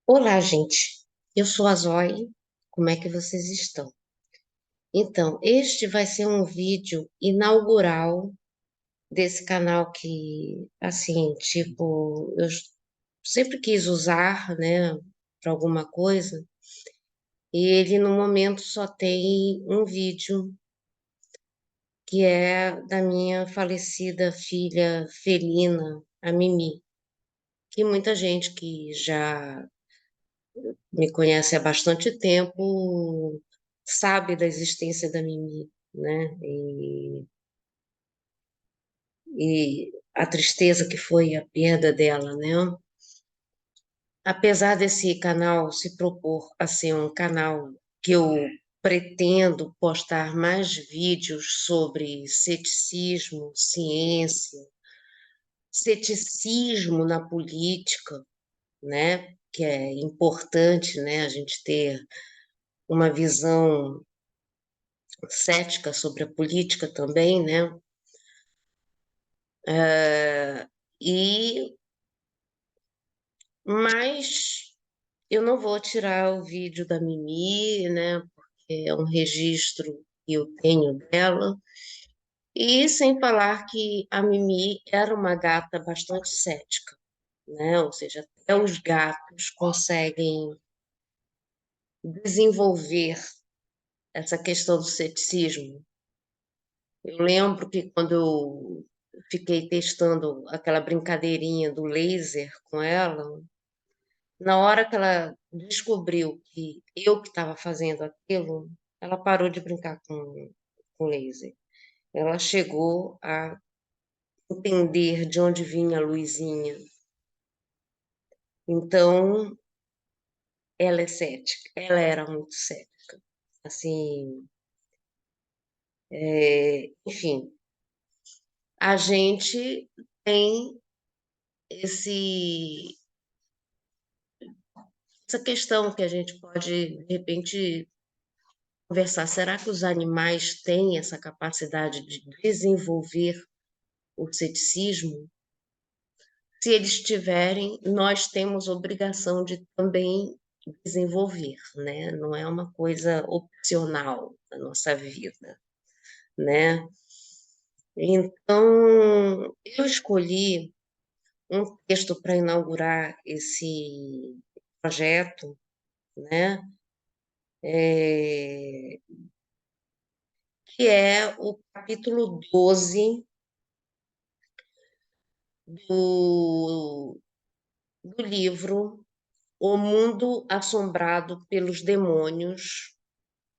Olá, gente. Eu sou a Zoe. Como é que vocês estão? Então, este vai ser um vídeo inaugural desse canal que, assim, tipo, eu sempre quis usar, né, para alguma coisa, e ele no momento só tem um vídeo, que é da minha falecida filha felina, a Mimi, que muita gente que já me conhece há bastante tempo, sabe da existência da Mimi, né? E a tristeza que foi a perda dela, né? Apesar desse canal se propor a ser um canal que eu pretendo postar mais vídeos sobre ceticismo, ciência, ceticismo na política, né? Que é importante, né? A gente ter uma visão cética sobre a política também, né? É, e mas eu não vou tirar o vídeo da Mimi, né? Porque é um registro que eu tenho dela. E sem falar que a Mimi era uma gata bastante cética, né? Ou seja, até os gatos conseguem desenvolver essa questão do ceticismo. Eu lembro que quando eu fiquei testando aquela brincadeirinha do laser com ela, na hora que ela descobriu que eu que estava fazendo aquilo, ela parou de brincar com laser. Ela chegou a entender de onde vinha a luzinha. Então, ela é cética. Ela era muito cética. Assim, enfim, a gente tem esse essa questão que a gente pode, de repente, conversar. Será que os animais têm essa capacidade de desenvolver o ceticismo? Se eles tiverem, nós temos obrigação de também desenvolver, né? Não é uma coisa opcional na nossa vida, né? Então, eu escolhi um texto para inaugurar esse projeto, né? É, que é o capítulo 12 do, do livro O Mundo Assombrado pelos Demônios,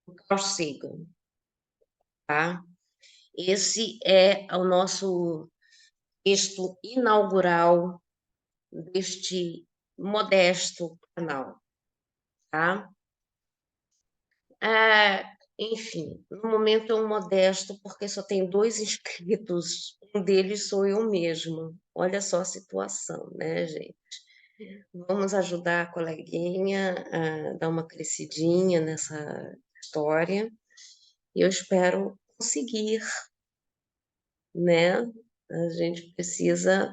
do Carl Sagan, tá? Esse é o nosso texto inaugural deste modesto canal, tá? É, enfim, no momento é um modesto porque só tem dois inscritos, um deles sou eu mesma. Olha só a situação, né, gente? Vamos ajudar a coleguinha a dar uma crescidinha nessa história. E eu espero conseguir, né? A gente precisa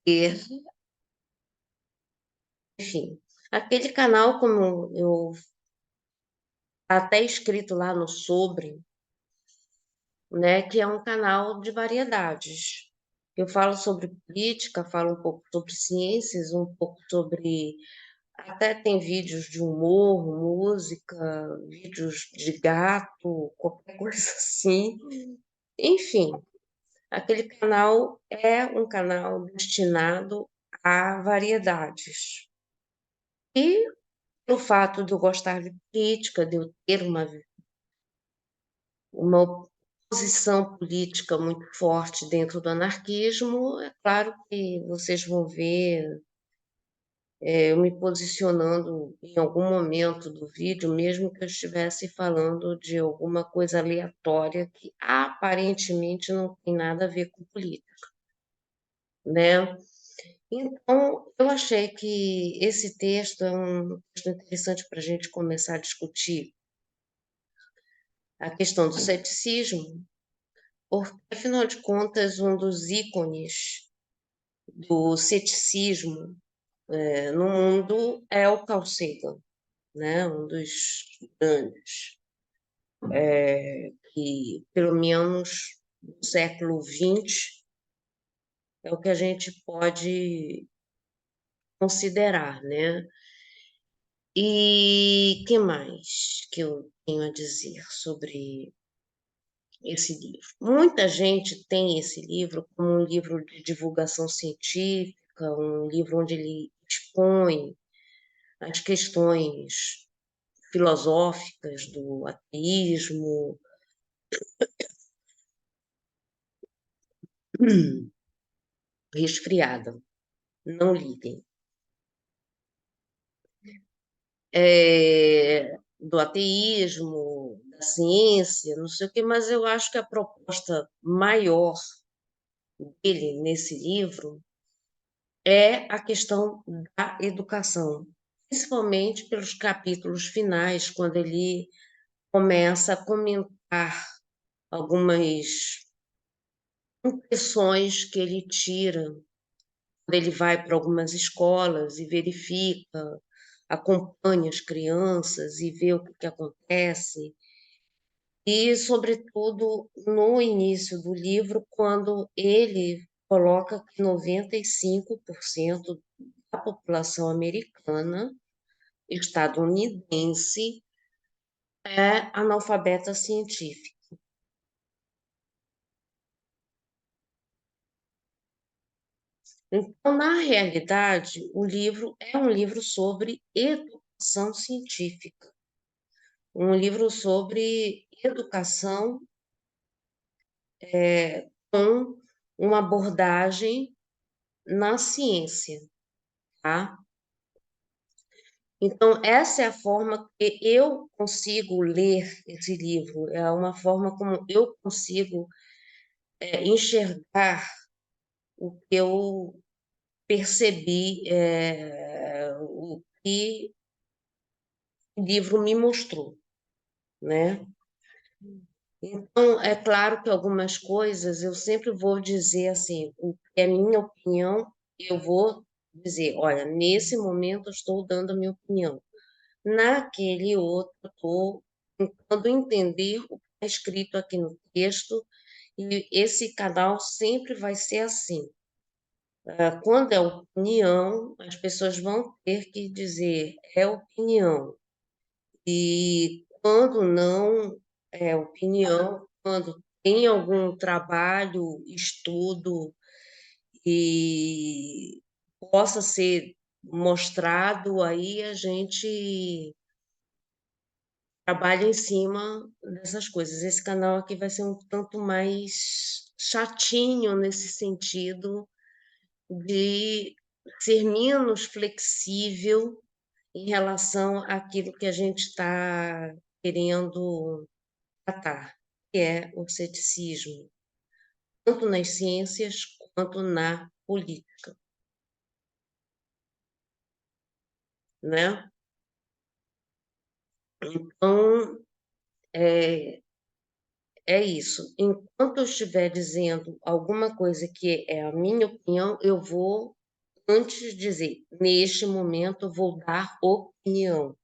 ter, enfim, aquele canal, como eu tá até escrito lá no sobre, né? Que é um canal de variedades. Eu falo sobre política, falo um pouco sobre ciências, um pouco sobre. Até tem vídeos de humor, música, vídeos de gato, qualquer coisa assim. Enfim, aquele canal é um canal destinado a variedades. E pelo fato de eu gostar de política, de eu ter uma posição política muito forte dentro do anarquismo, é claro que vocês vão ver eu me posicionando em algum momento do vídeo, mesmo que eu estivesse falando de alguma coisa aleatória que aparentemente não tem nada a ver com política, né? Então, eu achei que esse texto é um texto interessante para a gente começar a discutir a questão do ceticismo, porque, afinal de contas, um dos ícones do ceticismo no mundo é o Carl Sagan, né? Um dos grandes, que pelo menos no século XX é o que a gente pode considerar, né? E que mais que eu tenho a dizer sobre esse livro? Muita gente tem esse livro como um livro de divulgação científica, um livro onde ele expõe as questões filosóficas do ateísmo. Resfriada, não liguem. Do ateísmo, da ciência, não sei o quê, mas eu acho que a proposta maior dele nesse livro é a questão da educação, principalmente pelos capítulos finais, quando ele começa a comentar algumas impressões que ele tira quando ele vai para algumas escolas e verifica, acompanha as crianças e vê o que acontece. E, sobretudo, no início do livro, quando ele coloca que 95% da população americana, estadunidense, é analfabeta científica. Então, na realidade, o livro é um livro sobre educação científica, um livro sobre educação com uma abordagem na ciência, tá? Então, essa é a forma que eu consigo ler esse livro, é uma forma como eu consigo enxergar o que eu percebi, o que o livro me mostrou, né? Então, é claro que algumas coisas eu sempre vou dizer assim, o que é minha opinião, eu vou dizer, olha, nesse momento eu estou dando a minha opinião. Naquele outro, estou tentando entender o que está escrito aqui no texto, e esse canal sempre vai ser assim. Quando é opinião, as pessoas vão ter que dizer é opinião. E quando não é opinião, quando tem algum trabalho, estudo e possa ser mostrado, aí a gente trabalha em cima dessas coisas. Esse canal aqui vai ser um tanto mais chatinho nesse sentido de ser menos flexível em relação àquilo que a gente está querendo tratar, que é o ceticismo, tanto nas ciências quanto na política, né? Então, é, é isso. Enquanto eu estiver dizendo alguma coisa que é a minha opinião, eu vou, antes dizer, neste momento, eu vou dar opinião,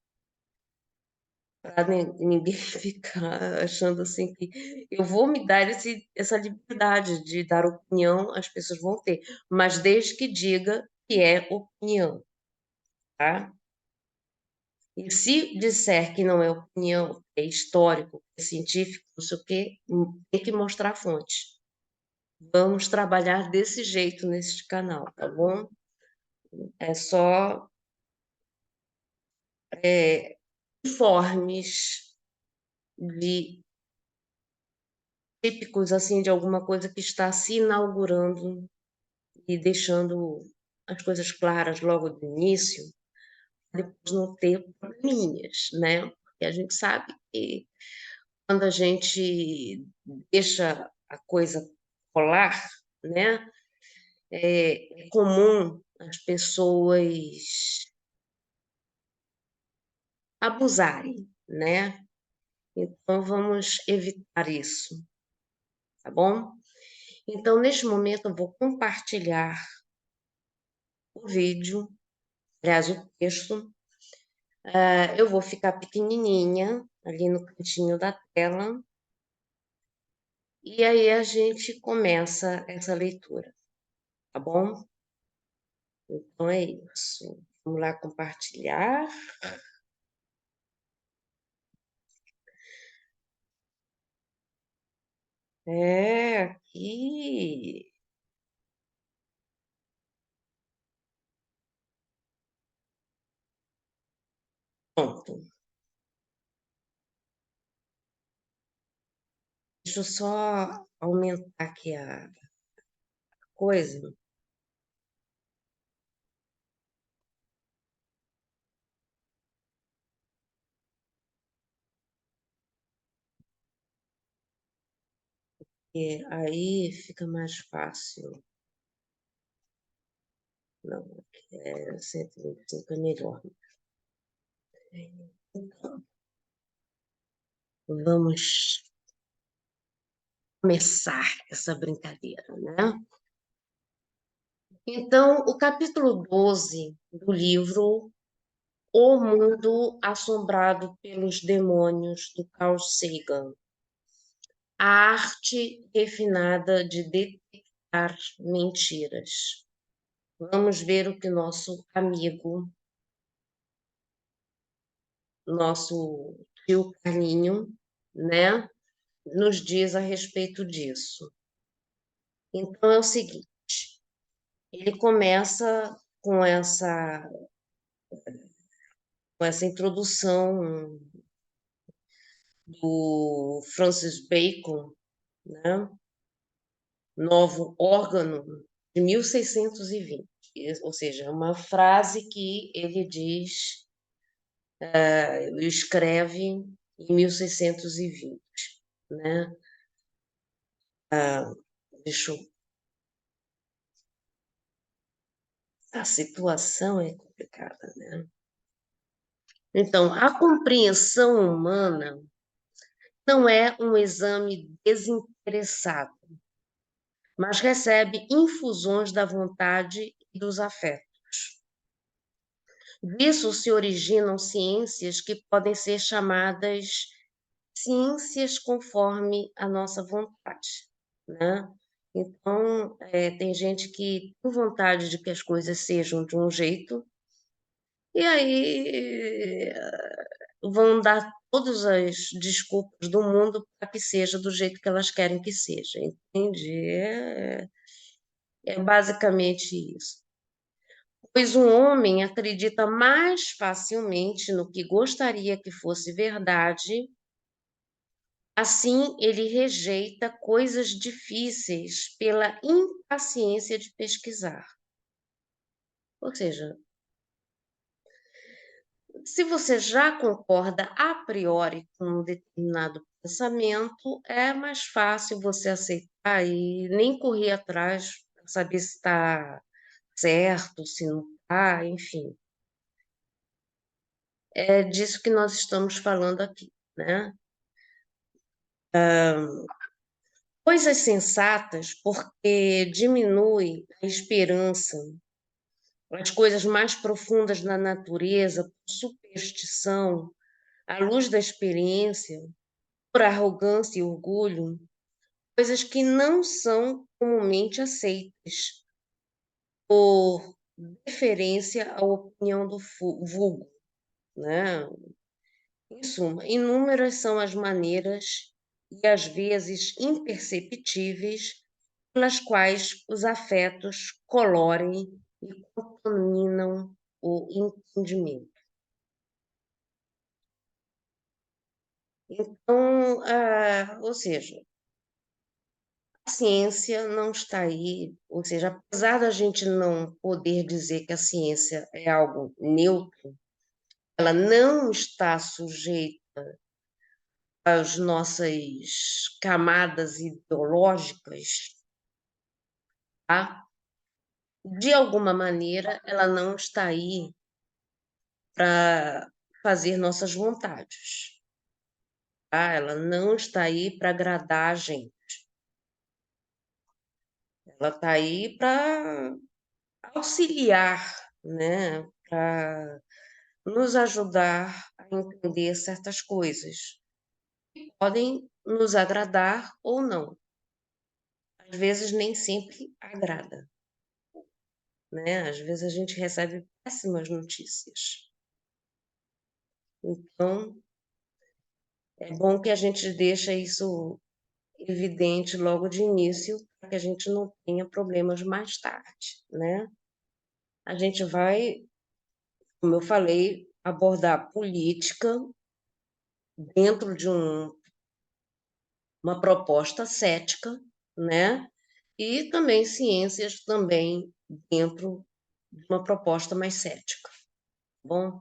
para ninguém ficar achando assim que eu vou me dar essa liberdade de dar opinião, as pessoas vão ter, mas desde que diga que é opinião, tá? E se disser que não é opinião, é histórico, é científico, não sei o quê, tem que mostrar a fonte. Vamos trabalhar desse jeito nesse canal, tá bom? É só informes de típicos assim de alguma coisa que está se inaugurando e deixando as coisas claras logo do início, depois não ter probleminhas, né? Porque a gente sabe que quando a gente deixa a coisa rolar, né? É comum as pessoas abusarem, né? Então vamos evitar isso, tá bom? Então, neste momento, eu vou compartilhar o vídeo aliás, o texto. Eu vou ficar pequenininha ali no cantinho da tela, e aí a gente começa essa leitura, tá bom? Então é isso. Vamos lá compartilhar. Aqui. Pronto. Deixa eu só aumentar aqui a coisa. E aí fica mais fácil. Não, aqui é 125 é melhor. Então, vamos começar essa brincadeira, né? Então, o capítulo 12 do livro O Mundo Assombrado pelos Demônios, do Carl Sagan. A arte refinada de detectar mentiras. Vamos ver o que nosso amigo, nosso tio Carlinho, né, nos diz a respeito disso. Então é o seguinte, ele começa com essa introdução do Francis Bacon, né, novo órgão de 1620, ou seja, uma frase que ele diz, escreve em 1620, né? Ah, deixa eu... A situação é complicada, né? Então, a compreensão humana não é um exame desinteressado, mas recebe infusões da vontade e dos afetos. Disso se originam ciências que podem ser chamadas ciências conforme a nossa vontade, né? Então, tem gente que tem vontade de que as coisas sejam de um jeito, e aí vão dar todas as desculpas do mundo para que seja do jeito que elas querem que seja, entende? É basicamente isso. Pois um homem acredita mais facilmente no que gostaria que fosse verdade, assim ele rejeita coisas difíceis pela impaciência de pesquisar. Ou seja, se você já concorda a priori com um determinado pensamento, é mais fácil você aceitar e nem correr atrás para saber se está certo, se não está, enfim. É disso que nós estamos falando aqui, né? Coisas sensatas, porque diminui a esperança, as coisas mais profundas da natureza, por superstição, à luz da experiência, por arrogância e orgulho, coisas que não são comumente aceitas, por deferência à opinião do vulgo, né? Em suma, inúmeras são as maneiras e às vezes imperceptíveis pelas quais os afetos colorem e contaminam o entendimento. Então, ou seja, a ciência não está aí, ou seja, apesar da gente não poder dizer que a ciência é algo neutro, ela não está sujeita às nossas camadas ideológicas, tá? De alguma maneira, ela não está aí para fazer nossas vontades, tá? Ela não está aí para agradar a gente. Ela está aí para auxiliar, né? para nos ajudar a entender certas coisas. Podem nos agradar ou não. Às vezes nem sempre agrada, né? Às vezes a gente recebe péssimas notícias. Então, é bom que a gente deixe isso evidente logo de início, para que a gente não tenha problemas mais tarde, né? A gente vai, como eu falei, abordar política dentro de uma proposta cética, né? E também ciências também dentro de uma proposta mais cética. Bom,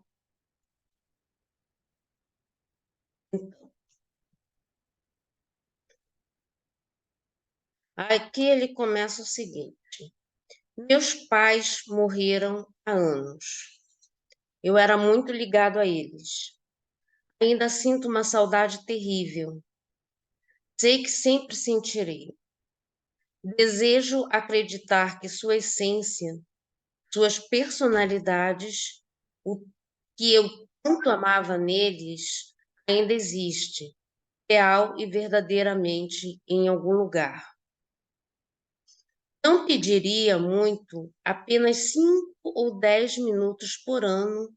aqui ele começa o seguinte: meus pais morreram há anos. Eu era muito ligado a eles. Ainda sinto uma saudade terrível. Sei que sempre sentirei. Desejo acreditar que sua essência, suas personalidades, o que eu tanto amava neles, ainda existe, real e verdadeiramente em algum lugar. Não pediria muito, apenas 5 ou 10 minutos por ano,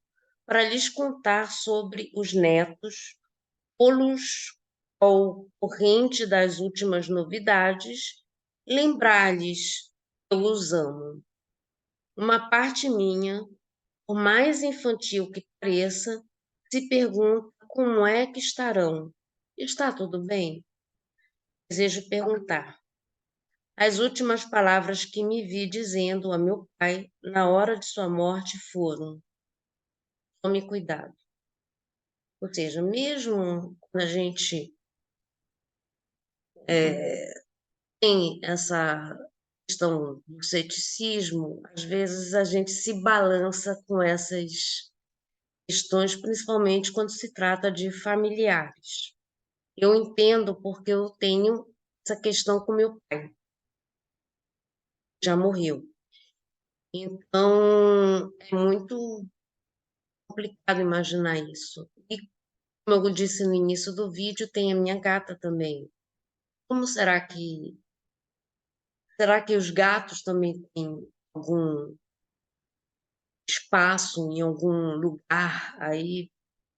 para lhes contar sobre os netos, pô-los ao corrente das últimas novidades, lembrar-lhes que eu os amo. Uma parte minha, por mais infantil que pareça, se pergunta como é que estarão. Está tudo bem? Desejo perguntar. As últimas palavras que me vi dizendo a meu pai na hora de sua morte foram: tome cuidado. Ou seja, mesmo quando a gente tem essa questão do ceticismo, às vezes a gente se balança com essas questões, principalmente quando se trata de familiares. Eu entendo porque eu tenho essa questão com meu pai, já morreu. Então, é muito complicado imaginar isso. E, como eu disse no início do vídeo, tem a minha gata também. Como será que os gatos também têm algum espaço em algum lugar aí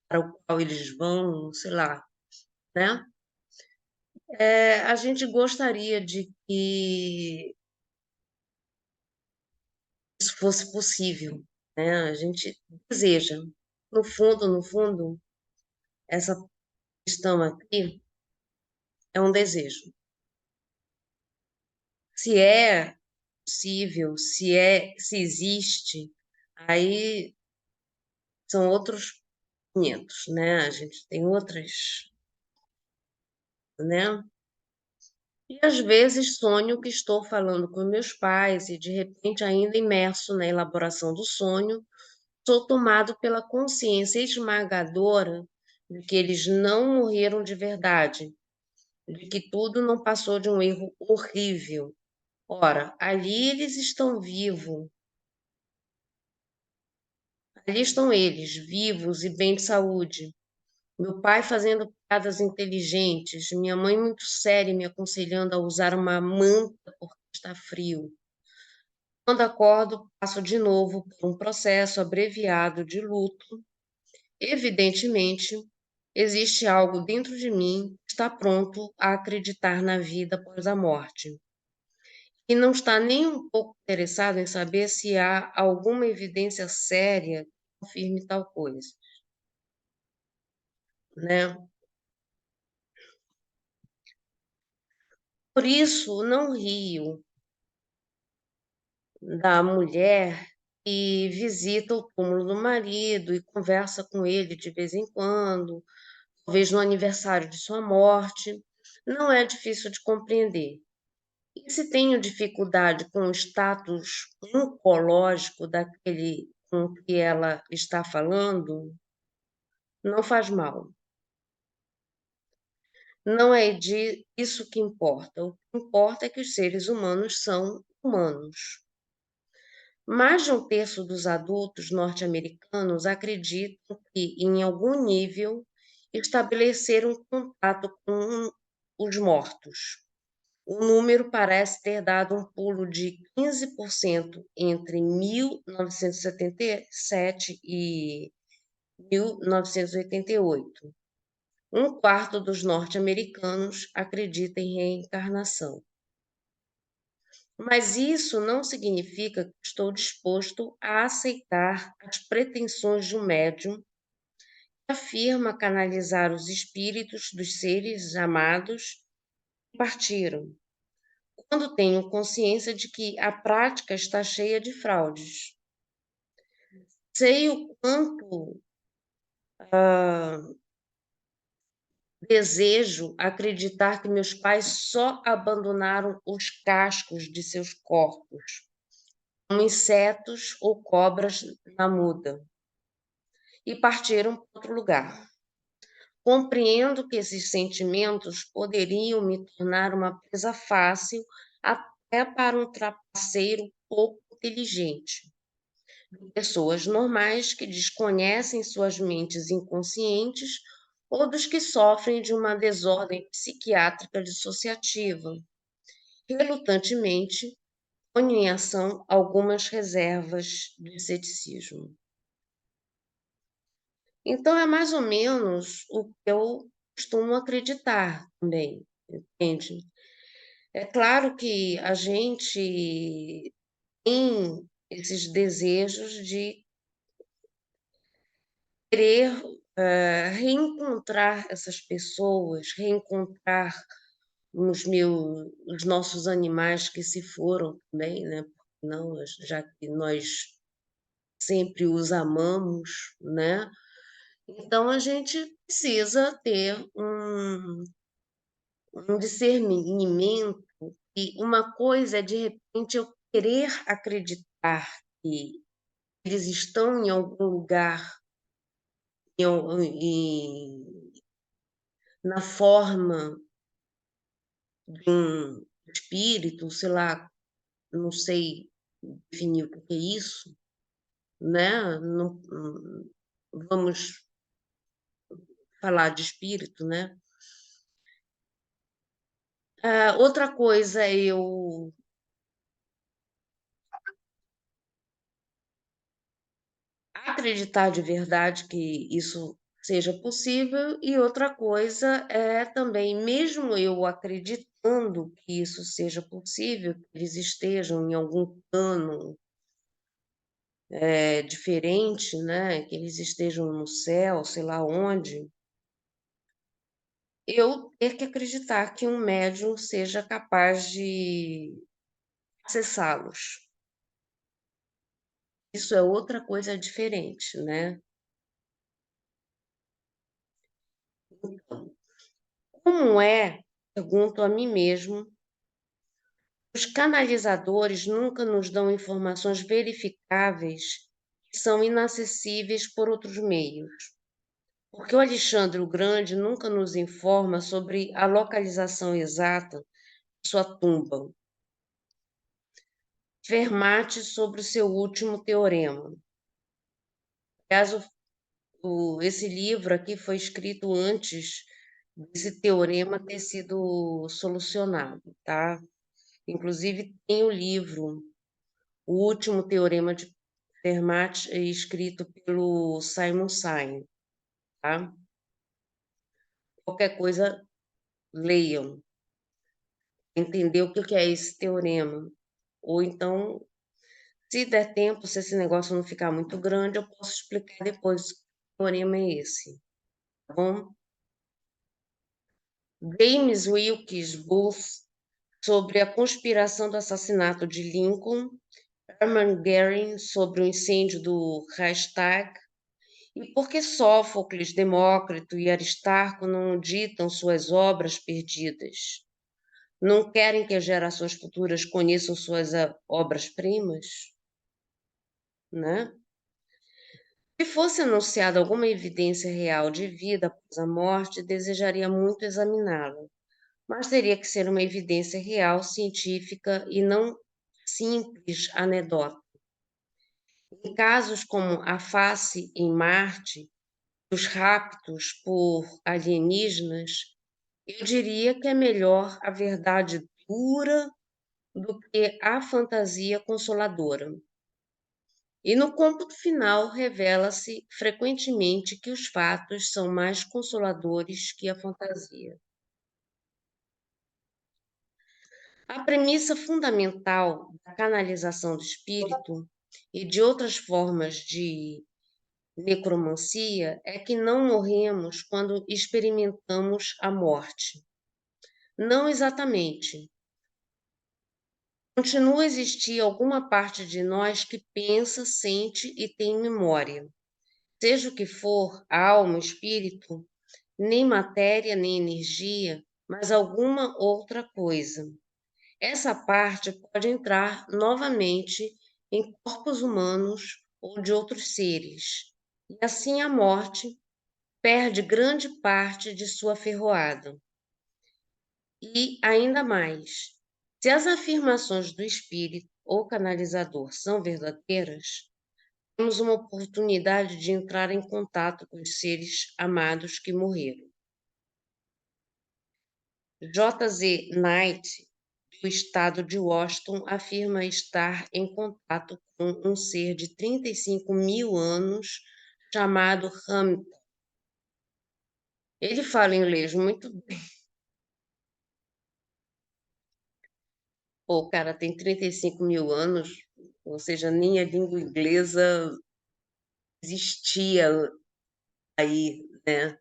para o qual eles vão, sei lá, né? A gente gostaria de que isso fosse possível, né? A gente deseja, no fundo, essa questão aqui é um desejo. Se é possível, se existe, aí são outros 500, né? A gente tem outras, né? E às vezes sonho que estou falando com meus pais e de repente ainda imerso na elaboração do sonho, sou tomado pela consciência esmagadora de que eles não morreram de verdade, de que tudo não passou de um erro horrível. Ora, ali estão eles, vivos e bem de saúde. Meu pai fazendo piadas inteligentes, minha mãe muito séria me aconselhando a usar uma manta porque está frio. Quando acordo, passo de novo por um processo abreviado de luto. Evidentemente, existe algo dentro de mim que está pronto a acreditar na vida após a morte e não está nem um pouco interessado em saber se há alguma evidência séria que confirme tal coisa, né? Por isso, não rio da mulher que visita o túmulo do marido e conversa com ele de vez em quando, talvez no aniversário de sua morte. Não é difícil de compreender. E se tenho dificuldade com o status oncológico daquele com que ela está falando, não faz mal. Não é isso que importa. O que importa é que os seres humanos são humanos. Mais de um terço dos adultos norte-americanos acreditam que, em algum nível, estabeleceram contato com os mortos. O número parece ter dado um pulo de 15% entre 1977 e 1988. Um quarto dos norte-americanos acredita em reencarnação. Mas isso não significa que estou disposto a aceitar as pretensões de um médium que afirma canalizar os espíritos dos seres amados que partiram, quando tenho consciência de que a prática está cheia de fraudes. Sei o quanto desejo acreditar que meus pais só abandonaram os cascos de seus corpos, como insetos ou cobras na muda, e partiram para outro lugar. Compreendo que esses sentimentos poderiam me tornar uma presa fácil até para um trapaceiro pouco inteligente. Pessoas normais que desconhecem suas mentes inconscientes ou dos que sofrem de uma desordem psiquiátrica dissociativa. Relutantemente, ponho em ação algumas reservas de ceticismo. Então, é mais ou menos o que eu costumo acreditar também, entende? É claro que a gente tem esses desejos de querer reencontrar essas pessoas, reencontrar os nossos animais que se foram também, né? Não, já que nós sempre os amamos, né? Então a gente precisa ter um discernimento e uma coisa é de repente eu querer acreditar que eles estão em algum lugar em, na forma de um espírito, sei lá, não sei definir o que é isso, né? Não, vamos falar de espírito, né? Outra coisa é eu acreditar de verdade que isso seja possível, e outra coisa é também, mesmo eu acreditando que isso seja possível, que eles estejam em algum plano diferente, né? Que eles estejam no céu, sei lá onde, eu ter que acreditar que um médium seja capaz de acessá-los. Isso é outra coisa diferente, né? Como é, pergunto a mim mesmo, os canalizadores nunca nos dão informações verificáveis que são inacessíveis por outros meios? Porque o Alexandre o Grande nunca nos informa sobre a localização exata de sua tumba. Fermat sobre o seu último teorema. Aliás, esse livro aqui foi escrito antes desse teorema ter sido solucionado, tá? Inclusive, tem o livro, O Último Teorema de Fermat, escrito pelo Simon Sinai, tá? Qualquer coisa, leiam, entender o que é esse teorema. Ou então, se der tempo, se esse negócio não ficar muito grande, eu posso explicar depois que teorema é esse, tá bom? James Wilkes Booth, sobre a conspiração do assassinato de Lincoln, Hermann Goering, sobre o incêndio do Reichstag, e por que Sófocles, Demócrito e Aristarco não ditam suas obras perdidas? Não querem que as gerações futuras conheçam suas obras-primas? Né? Se fosse anunciada alguma evidência real de vida após a morte, desejaria muito examiná-la, mas teria que ser uma evidência real, científica e não simples anedota. Em casos como a face em Marte, os raptos por alienígenas, eu diria que é melhor a verdade dura do que a fantasia consoladora. E no cômputo final, revela-se frequentemente que os fatos são mais consoladores que a fantasia. A premissa fundamental da canalização do espírito e de outras formas de necromancia é que não morremos quando experimentamos a morte. Não exatamente. Continua a existir alguma parte de nós que pensa, sente e tem memória. Seja o que for, alma, espírito, nem matéria, nem energia, mas alguma outra coisa. Essa parte pode entrar novamente em corpos humanos ou de outros seres. E assim a morte perde grande parte de sua ferroada. E ainda mais, se as afirmações do espírito ou canalizador são verdadeiras, temos uma oportunidade de entrar em contato com os seres amados que morreram. J.Z. Knight, do estado de Washington, afirma estar em contato com um ser de 35 mil anos chamado Hamilton. Ele fala inglês muito bem. Pô, o cara tem 35 mil anos, ou seja, nem a língua inglesa existia aí, né?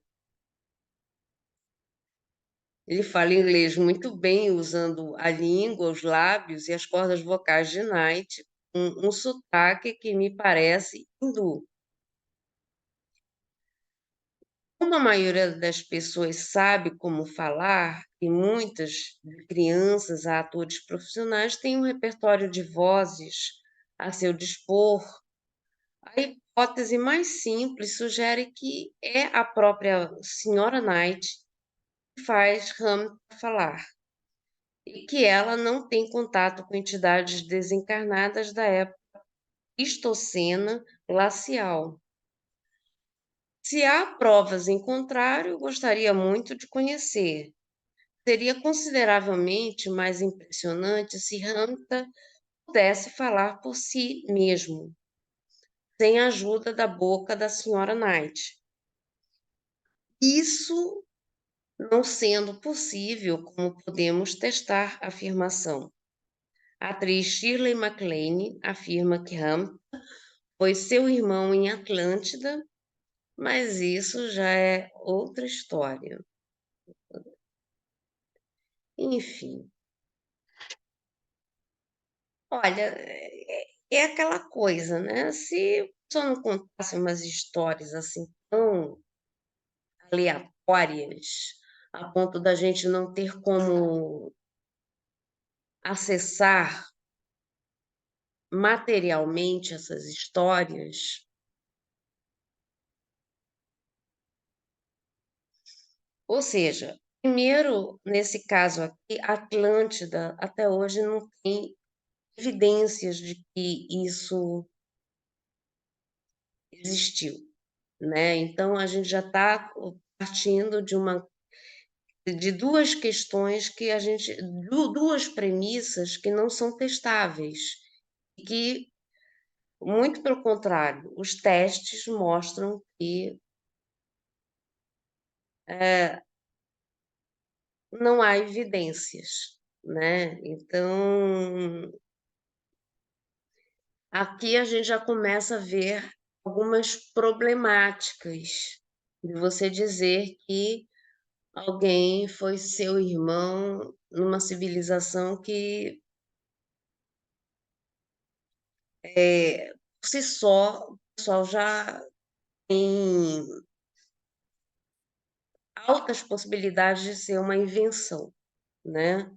Ele fala inglês muito bem, usando a língua, os lábios e as cordas vocais de Knight, um sotaque que me parece hindu. Como a maioria das pessoas sabe como falar, e muitas crianças a atores profissionais têm um repertório de vozes a seu dispor, a hipótese mais simples sugere que é a própria Senhora Knight que faz Hamlet falar, e que ela não tem contato com entidades desencarnadas da época Pleistocena glacial. Se há provas em contrário, gostaria muito de conhecer. Seria consideravelmente mais impressionante se Hamlet pudesse falar por si mesmo, sem a ajuda da boca da Senhora Knight. Isso não sendo possível, como podemos testar a afirmação? A atriz Shirley MacLaine afirma que Hamlet foi seu irmão em Atlântida, mas isso já é outra história. Enfim, olha, é aquela coisa, né? Se só não contasse umas histórias assim tão aleatórias, a ponto da gente não ter como acessar materialmente essas histórias. Ou seja, primeiro, nesse caso aqui, Atlântida até hoje não tem evidências de que isso existiu, né? Então a gente já está partindo de duas questões que a gente, duas premissas que não são testáveis e que, muito pelo contrário, os testes mostram que não há evidências, né? Então aqui a gente já começa a ver algumas problemáticas de você dizer que alguém foi seu irmão numa civilização que, por si só, o pessoal já tem altas possibilidades de ser uma invenção, né?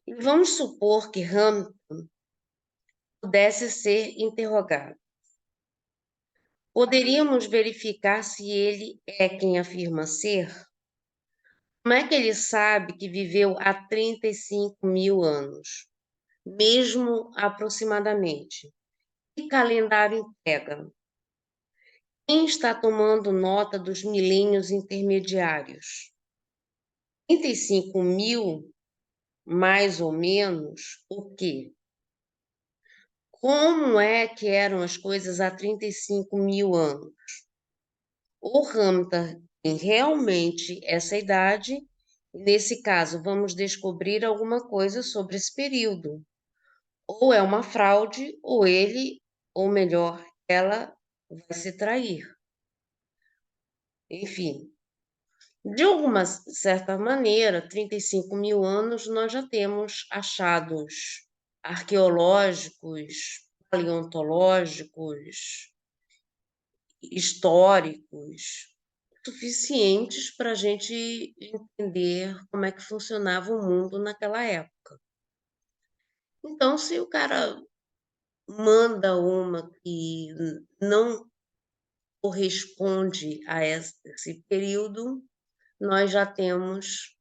E vamos supor que Hamilton pudesse ser interrogado. Poderíamos verificar se ele é quem afirma ser? Como é que ele sabe que viveu há 35 mil anos? mesmo aproximadamente. Que calendário emprega? Quem está tomando nota dos milênios intermediários? 35.000, mais ou menos, o quê? Como é que eram as coisas há 35.000 anos? O Hamilton tem realmente essa idade, e nesse caso, vamos descobrir alguma coisa sobre esse período. Ou é uma fraude, ou ele, ou melhor, ela vai se trair. Enfim, de alguma certa maneira, 35.000 anos, nós já temos achados arqueológicos, paleontológicos, históricos, suficientes para a gente entender como é que funcionava o mundo naquela época. Então, se o cara manda uma que não corresponde a esse período, nós já temos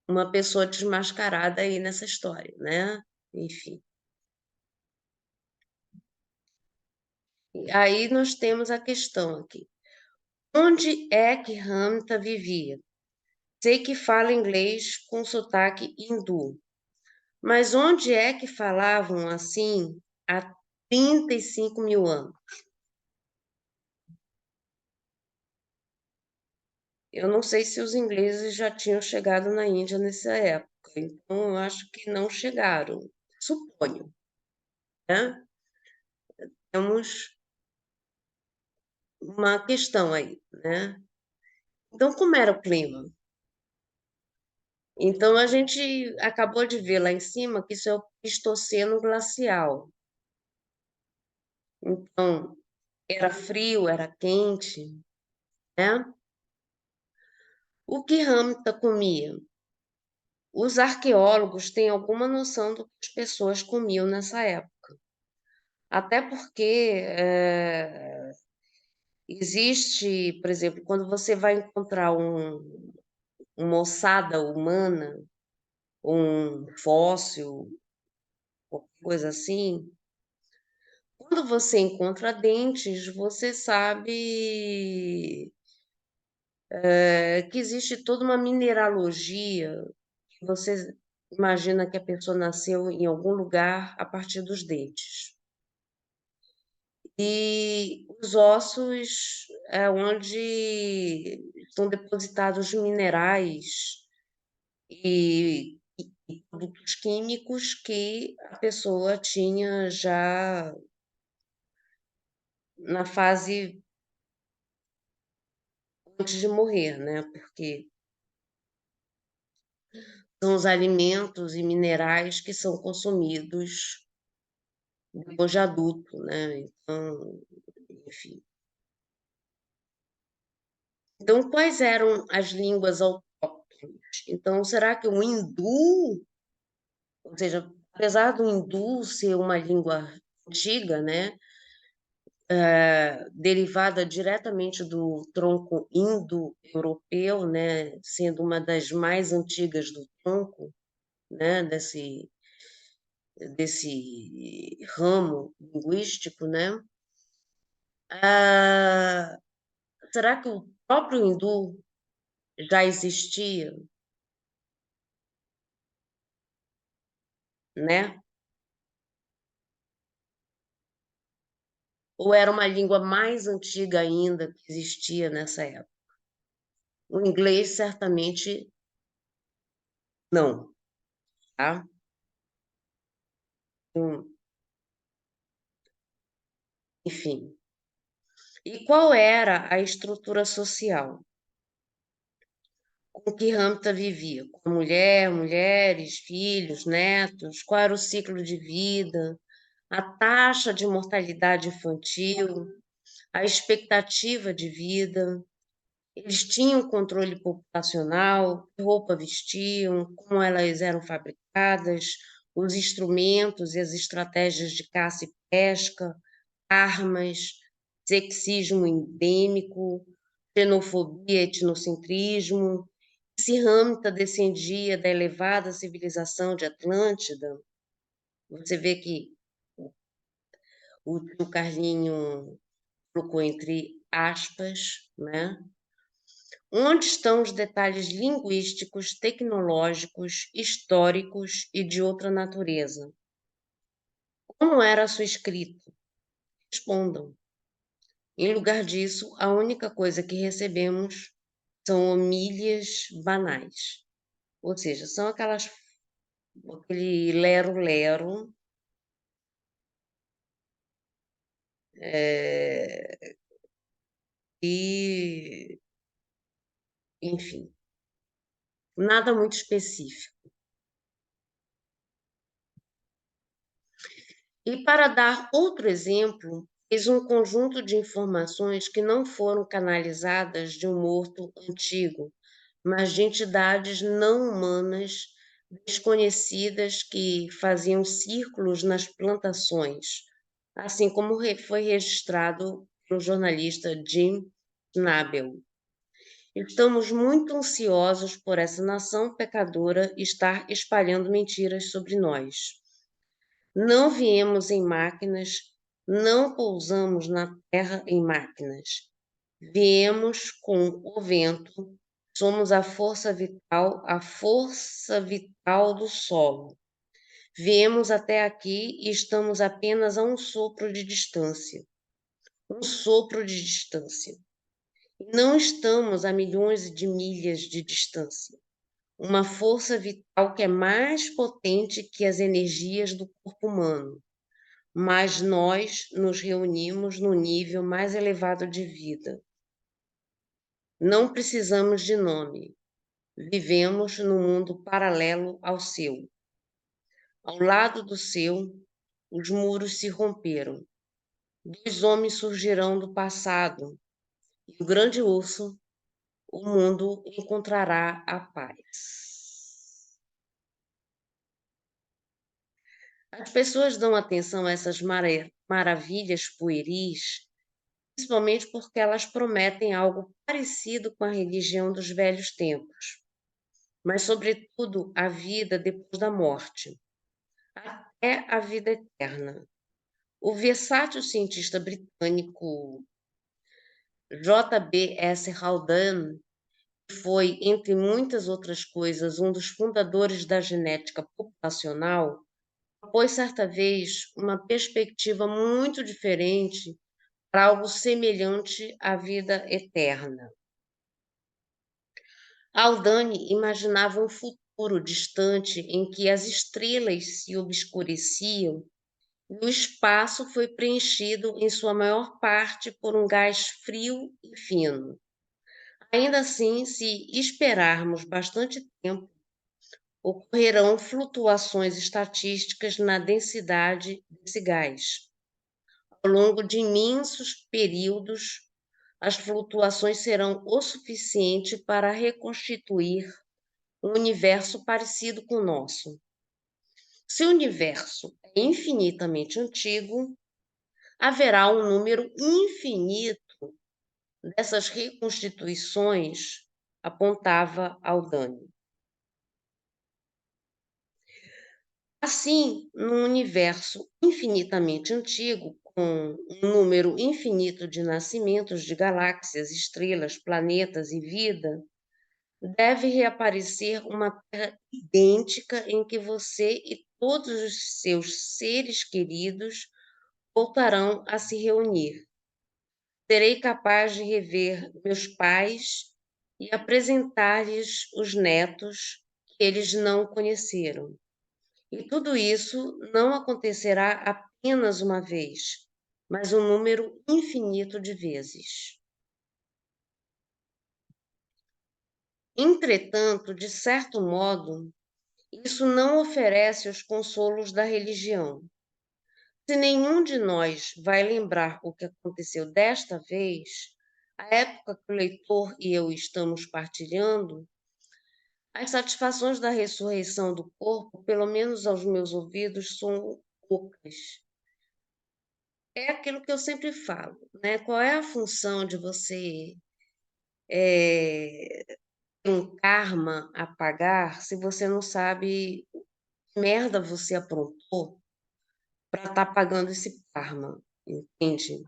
uma pessoa desmascarada aí nessa história, né? Enfim. Aí nós temos a questão aqui. Onde é que Hamta vivia? Sei que fala inglês com sotaque hindu, mas onde é que falavam assim há 35.000 anos? Eu não sei se os ingleses já tinham chegado na Índia nessa época, então eu acho que não chegaram, suponho, né? Temos uma questão aí, né? Então, como era o clima? Então, a gente acabou de ver lá em cima que isso é o Pleistoceno glacial. Então, era frio, era quente, né? O que Hamilton comia? Os arqueólogos têm alguma noção do que as pessoas comiam nessa época. Até porque existe, por exemplo, quando você vai encontrar uma ossada humana, um fóssil, qualquer coisa assim, quando você encontra dentes, você sabe que existe toda uma mineralogia, que você imagina que a pessoa nasceu em algum lugar a partir dos dentes. E os ossos é onde estão depositados minerais e produtos químicos que a pessoa tinha já na fase antes de morrer, né? Porque são os alimentos e minerais que são consumidos depois de adulto, né? Então, enfim. Então, quais eram as línguas autóctones? Então, será que o hindu, ou seja, apesar do hindu ser uma língua antiga, né, derivada diretamente do tronco indo-europeu, né, sendo uma das mais antigas do tronco, né, desse ramo linguístico, né? Ah, será que o próprio hindu já existia, né? Ou era uma língua mais antiga ainda que existia nessa época? O inglês certamente não, tá? Hum, Enfim. E qual era a estrutura social com que Hamilton vivia? Com mulher, mulheres, filhos, netos? Qual era o ciclo de vida? A taxa de mortalidade infantil? A expectativa de vida? Eles tinham controle populacional, que roupa vestiam, como elas eram fabricadas, os instrumentos e as estratégias de caça e pesca, armas, sexismo endêmico, xenofobia, etnocentrismo, Se Ramta descendia da elevada civilização de Atlântida, você vê que o tio Carlinho colocou entre aspas, né? Onde estão os detalhes linguísticos, tecnológicos, históricos e de outra natureza? Como era a sua escrita? Respondam. Em lugar disso, a única coisa que recebemos são homílias banais. Ou seja, são aquele lero-lero, e, enfim, nada muito específico. E para dar outro exemplo, fez um conjunto de informações que não foram canalizadas de um morto antigo, mas de entidades não humanas desconhecidas que faziam círculos nas plantações, assim como foi registrado pelo jornalista Jim Schnabel. Estamos muito ansiosos por essa nação pecadora estar espalhando mentiras sobre nós. Não viemos em máquinas, não pousamos na terra em máquinas. Viemos com o vento, somos a força vital do solo. Viemos até aqui e estamos apenas a um sopro de distância. Um sopro de distância. Não estamos a milhões de milhas de distância. Uma força vital que é mais potente que as energias do corpo humano. Mas nós nos reunimos no nível mais elevado de vida. Não precisamos de nome. Vivemos num mundo paralelo ao seu. Ao lado do seu, os muros se romperam. Dois homens surgirão do passado, e o grande urso, o mundo encontrará a paz. As pessoas dão atenção a essas maravilhas pueris, principalmente porque elas prometem algo parecido com a religião dos velhos tempos, mas, sobretudo, a vida depois da morte, até a vida eterna. O versátil cientista britânico J.B.S. Haldane, que foi, entre muitas outras coisas, um dos fundadores da genética populacional, propôs certa vez uma perspectiva muito diferente para algo semelhante à vida eterna. Haldane imaginava um futuro distante em que as estrelas se obscureciam e o espaço foi preenchido em sua maior parte por um gás frio e fino. Ainda assim, se esperarmos bastante tempo, ocorrerão flutuações estatísticas na densidade desse gás. Ao longo de imensos períodos, as flutuações serão o suficiente para reconstituir um universo parecido com o nosso. Se o universo é infinitamente antigo, haverá um número infinito dessas reconstituições, apontava Aldani. Assim, num universo infinitamente antigo, com um número infinito de nascimentos de galáxias, estrelas, planetas e vida, deve reaparecer uma Terra idêntica em que você e todos os seus seres queridos voltarão a se reunir. Serei capaz de rever meus pais e apresentar-lhes os netos que eles não conheceram. E tudo isso não acontecerá apenas uma vez, mas um número infinito de vezes. Entretanto, de certo modo, isso não oferece os consolos da religião. Se nenhum de nós vai lembrar o que aconteceu desta vez, a época que o leitor e eu estamos partilhando, as satisfações da ressurreição do corpo, pelo menos aos meus ouvidos, são poucas. É aquilo que eu sempre falo, né? Qual é a função de você um karma a pagar se você não sabe que merda você aprontou para estar pagando esse karma, entende?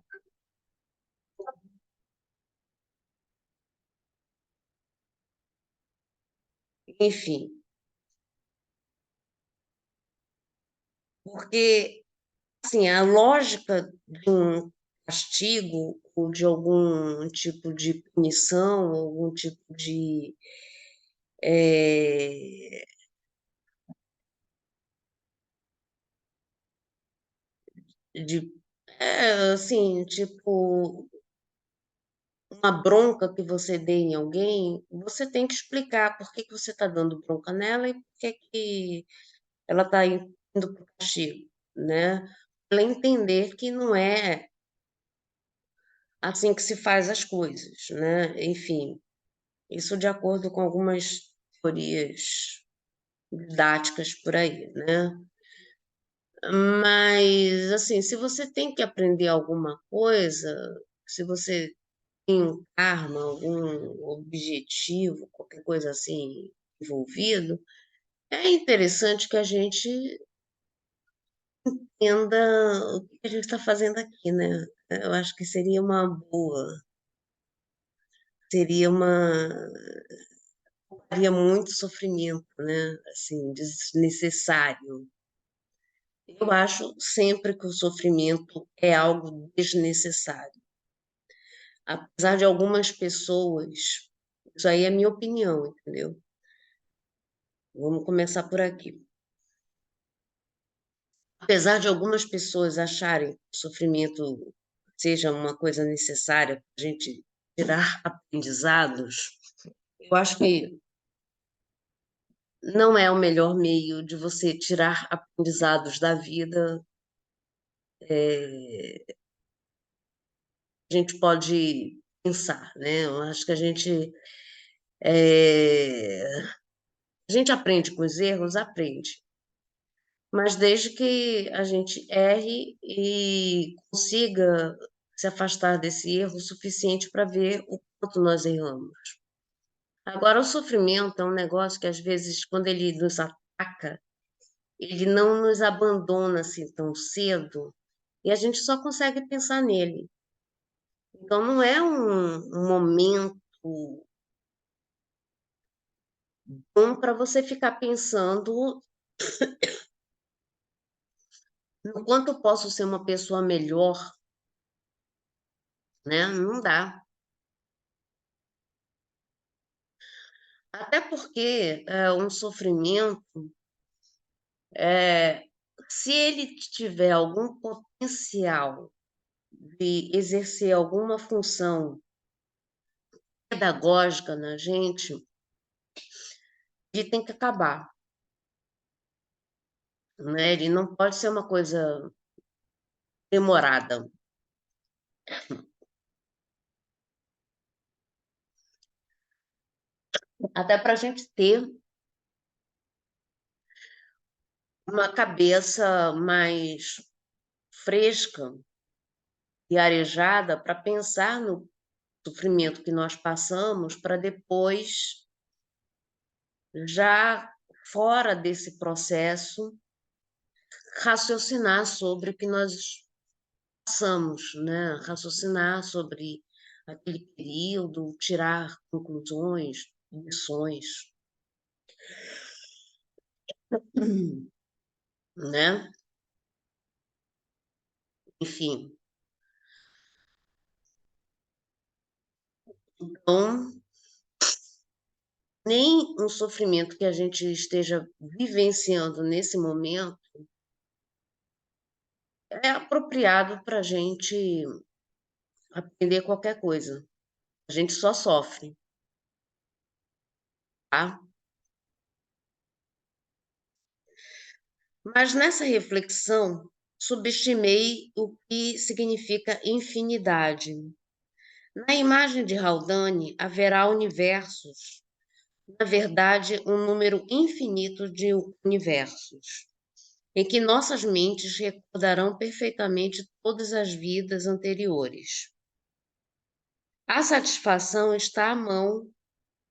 Enfim, porque assim, a lógica de um castigo ou de algum tipo de punição, algum tipo eh, de assim, tipo, uma bronca que você dê em alguém, você tem que explicar por que que você está dando bronca nela e por que que ela está indo para o castigo, né? Ela entender que não é assim que se faz as coisas, né? Enfim, isso de acordo com algumas teorias didáticas por aí, né? Mas, assim, se você tem que aprender alguma coisa, se você tem um karma, algum objetivo, qualquer coisa assim envolvido, é interessante que a gente entenda o que a gente está fazendo aqui, né? Eu acho que seria muito sofrimento, né? Assim, desnecessário. Eu acho sempre que o sofrimento é algo desnecessário. Apesar de algumas pessoas, isso aí é minha opinião, entendeu? Vamos começar por aqui. Apesar de algumas pessoas acharem que o sofrimento seja uma coisa necessária para a gente tirar aprendizados, eu acho que não é o melhor meio de você tirar aprendizados da vida. A gente pode pensar, né? Eu acho que a gente aprende com os erros, aprende. Mas desde que a gente erre e consiga se afastar desse erro o suficiente para ver o quanto nós erramos. Agora, o sofrimento é um negócio que, às vezes, quando ele nos ataca, ele não nos abandona assim tão cedo e a gente só consegue pensar nele. Então, não é um momento bom para você ficar pensando no quanto eu posso ser uma pessoa melhor, né? Não dá. Até porque um sofrimento, é, se ele tiver algum potencial de exercer alguma função pedagógica na gente, ele tem que acabar, né? Ele não pode ser uma coisa demorada. Até para a gente ter uma cabeça mais fresca e arejada para pensar no sofrimento que nós passamos, para depois, já fora desse processo, raciocinar sobre o que nós passamos, né? Raciocinar sobre aquele período, tirar conclusões, lições, né? Enfim, então, nem um sofrimento que a gente esteja vivenciando nesse momento é apropriado para a gente aprender qualquer coisa. A gente só sofre, tá? Mas nessa reflexão, subestimei o que significa infinidade. Na imagem de Haldane, haverá universos, na verdade, um número infinito de universos, em que nossas mentes recordarão perfeitamente todas as vidas anteriores. A satisfação está à mão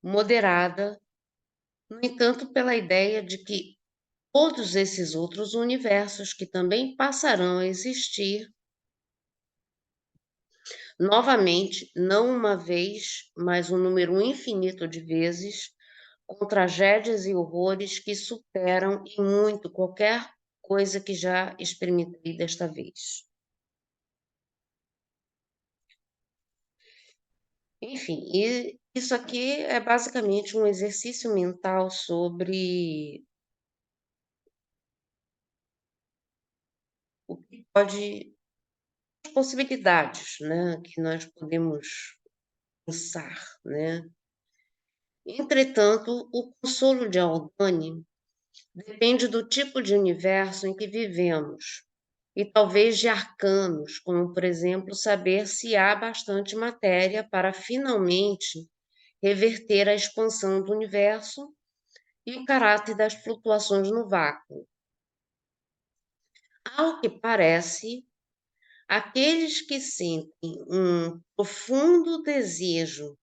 moderada, no entanto, pela ideia de que todos esses outros universos que também passarão a existir novamente, não uma vez, mas um número infinito de vezes, com tragédias e horrores que superam em muito qualquer coisa que já experimentei desta vez. Enfim, e isso aqui é basicamente um exercício mental sobre o que pode, as possibilidades, né, que nós podemos pensar, né. Entretanto, o consolo de Aldani depende do tipo de universo em que vivemos e talvez de arcanos, como, por exemplo, saber se há bastante matéria para finalmente reverter a expansão do universo e o caráter das flutuações no vácuo. Ao que parece, aqueles que sentem um profundo desejo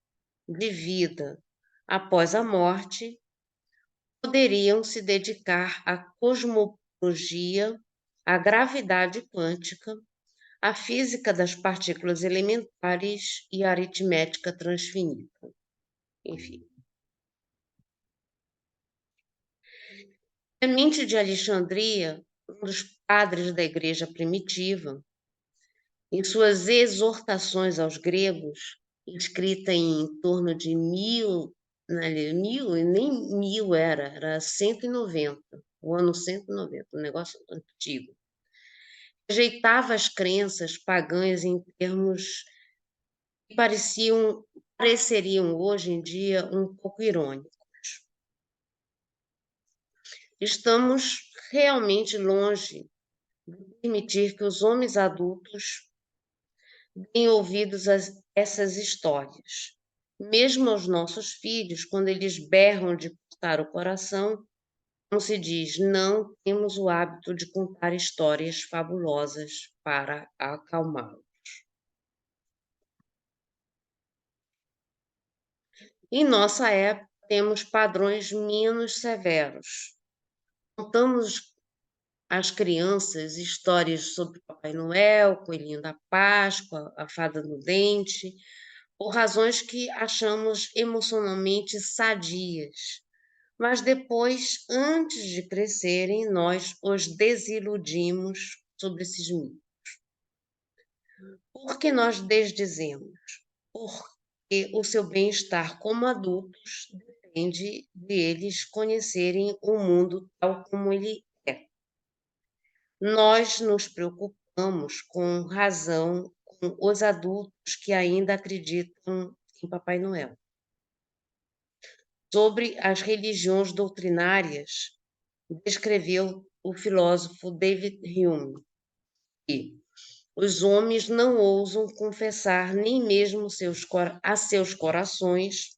de vida após a morte poderiam se dedicar à cosmologia, à gravidade quântica, à física das partículas elementares e à aritmética transfinita. Enfim. Clemente de Alexandria, um dos padres da igreja primitiva, em suas exortações aos gregos, escrita em torno de 1000, nem 1000 era 190, o ano 190, um negócio antigo. Rejeitava as crenças pagãs em termos que pareceriam hoje em dia um pouco irônicos. Estamos realmente longe de permitir que os homens adultos deem ouvidos a essas histórias. Mesmo aos nossos filhos, quando eles berram de cortar o coração, como se diz, não temos o hábito de contar histórias fabulosas para acalmá-los. Em nossa época, temos padrões menos severos. Contamos às crianças histórias sobre Papai Noel, Coelhinho da Páscoa, a Fada no Dente, por razões que achamos emocionalmente sadias. Mas depois, antes de crescerem, nós os desiludimos sobre esses mitos. Por que nós desdizemos? Porque o seu bem-estar como adultos depende deles conhecerem o mundo tal como ele é. Nós nos preocupamos com razão com os adultos que ainda acreditam em Papai Noel. Sobre as religiões doutrinárias, descreveu o filósofo David Hume que os homens não ousam confessar nem mesmo a seus corações